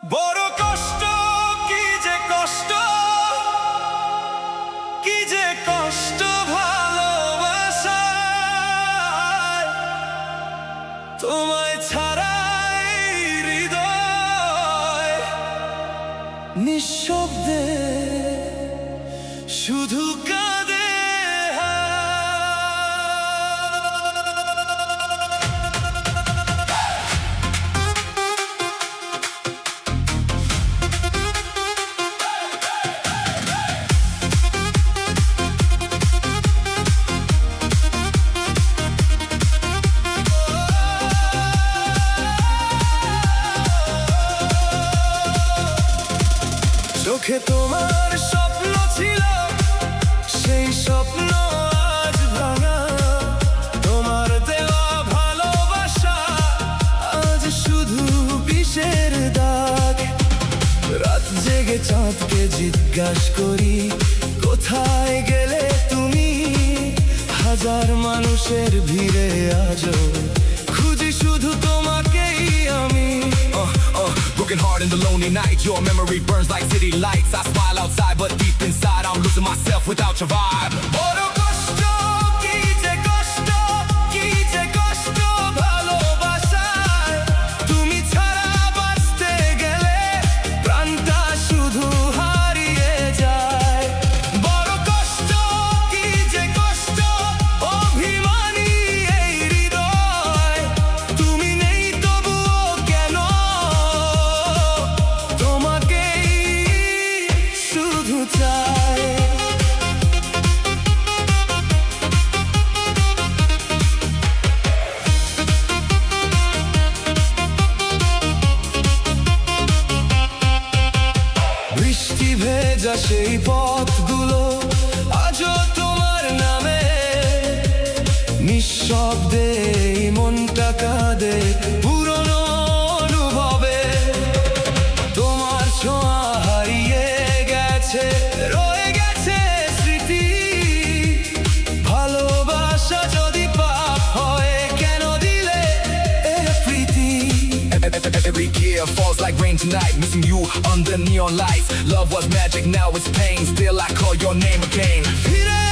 বড় কষ্ট, কি যে কষ্ট, কি যে কষ্ট ভালোবাসায়। তোমায় ছাড়া এই হৃদয় নিঃশব্দে শুধু কাঁদে। চোখে তোমার স্বপ্ন ছিল, সেই স্বপ্ন আজ ভাঙা। তোমার দেওয়া ভালোবাসা আজ শুধু বিষের দাগ। রাত জেগে চাঁদকে জিজ্ঞাসা করি, কোথায় গেলে তুমি? হাজার মানুষের ভিড়ে আজও খুঁজি শুধু তোমাকেই আমি। Broken heart in the lonely night, your memory burns like city lights. I smile outside, but deep inside I'm losing myself without your vibe. বড় কষ্ট, কি যে কষ্ট, কি যে কষ্ট ভালোবাসায়। তুমি ছাড়া বাঁচতে গেলে প্রাণটা শুধু হারিয়ে যায়। বড় কষ্ট, কি যে কষ্ট, অভিমানী এই হৃদয়। তুমি নেই তবুও কেন, তোমাকেই শুধু চাই। বৃষ্টি ভেজা সেই পথগুলো আজও তোমার নামে। নিঃশব্দে এই মনটা কাঁদে পুরনো অনুভবে। তোমার ছোঁয়া হারিয়ে গেছে, রয়ে গেছে স্মৃতি। ভালোবাসা যদি পাপ হয়, কেন দিলে এ প্রীতি? Every year falls like rain tonight, missing you under neon lights. Love was magic, now it's pain. Still I call your name again. ফিরে